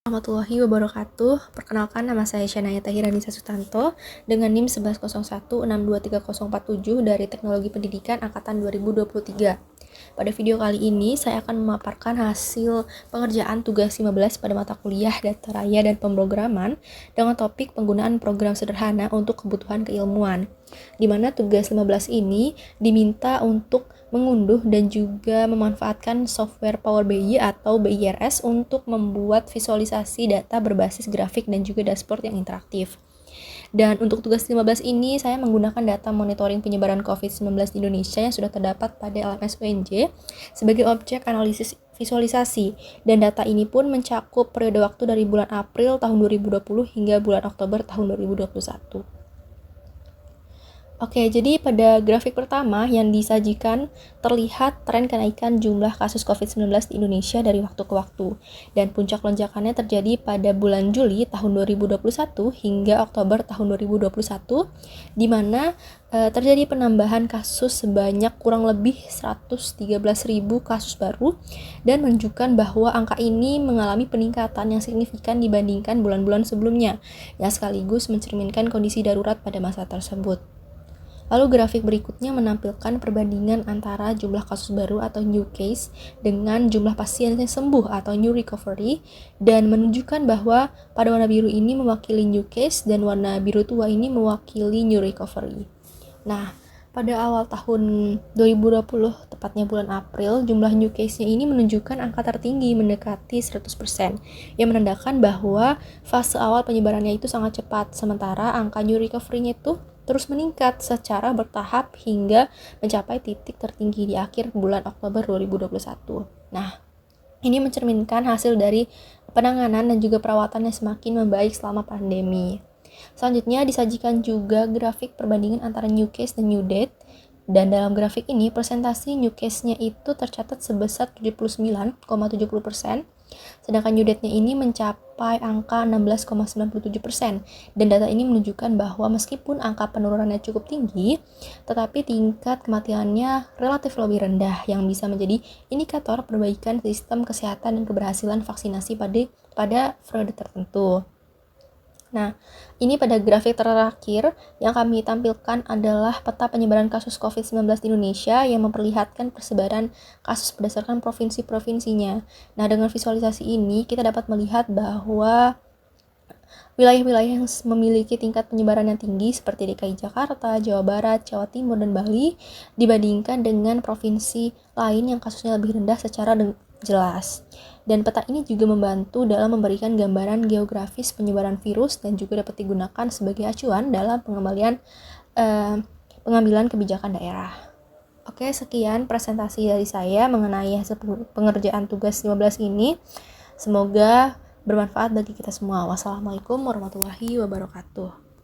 Warahmatullahi wabarakatuh. Perkenalkan, nama saya Syanaya Tahiranisa Sutanto dengan NIM 1101623047 dari Teknologi Pendidikan Angkatan 2023. Pada video kali ini, saya akan memaparkan hasil pengerjaan tugas 15 pada mata kuliah Data Raya dan Pemrograman dengan topik penggunaan program sederhana untuk kebutuhan keilmuan, di mana tugas 15 ini diminta untuk mengunduh dan juga memanfaatkan software Power BI atau BIRS untuk membuat visualisasi data berbasis grafik dan juga dashboard yang interaktif. Dan untuk tugas 15 ini, saya menggunakan data monitoring penyebaran COVID-19 di Indonesia yang sudah terdapat pada LMS UNJ sebagai objek analisis visualisasi. Dan data ini pun mencakup periode waktu dari bulan April tahun 2020 hingga bulan Oktober tahun 2021. Oke, jadi pada grafik pertama yang disajikan terlihat tren kenaikan jumlah kasus COVID-19 di Indonesia dari waktu ke waktu. Dan puncak lonjakannya terjadi pada bulan Juli tahun 2021 hingga Oktober tahun 2021, di mana terjadi penambahan kasus sebanyak kurang lebih 113.000 kasus baru dan menunjukkan bahwa angka ini mengalami peningkatan yang signifikan dibandingkan bulan-bulan sebelumnya, yang sekaligus mencerminkan kondisi darurat pada masa tersebut. Lalu grafik berikutnya menampilkan perbandingan antara jumlah kasus baru atau new case dengan jumlah pasien yang sembuh atau new recovery, dan menunjukkan bahwa pada warna biru ini mewakili new case dan warna biru tua ini mewakili new recovery. Nah, pada awal tahun 2020, tepatnya bulan April, jumlah new case-nya ini menunjukkan angka tertinggi mendekati 100%, yang menandakan bahwa fase awal penyebarannya itu sangat cepat, sementara angka new recovery-nya itu terus meningkat secara bertahap hingga mencapai titik tertinggi di akhir bulan Oktober 2021. Nah, ini mencerminkan hasil dari penanganan dan juga perawatan yang semakin membaik selama pandemi. Selanjutnya disajikan juga grafik perbandingan antara new case dan new death. Dan dalam grafik ini, persentase new case-nya itu tercatat sebesar 79,70%, sedangkan new death-nya ini mencapai angka 16,97%. Dan data ini menunjukkan bahwa meskipun angka penurunannya cukup tinggi, tetapi tingkat kematiannya relatif lebih rendah, yang bisa menjadi indikator perbaikan sistem kesehatan dan keberhasilan vaksinasi pada periode tertentu. Nah, ini pada grafik terakhir yang kami tampilkan adalah peta penyebaran kasus COVID-19 di Indonesia yang memperlihatkan persebaran kasus berdasarkan provinsi-provinsinya. Nah, dengan visualisasi ini kita dapat melihat bahwa wilayah-wilayah yang memiliki tingkat penyebaran yang tinggi seperti DKI Jakarta, Jawa Barat, Jawa Timur, dan Bali dibandingkan dengan provinsi lain yang kasusnya lebih rendah secara jelas. Dan peta ini juga membantu dalam memberikan gambaran geografis penyebaran virus dan juga dapat digunakan sebagai acuan dalam pengambilan kebijakan daerah. Oke, sekian presentasi dari saya mengenai hasil pengerjaan tugas 15 ini. Semoga bermanfaat bagi kita semua. Wassalamualaikum warahmatullahi wabarakatuh.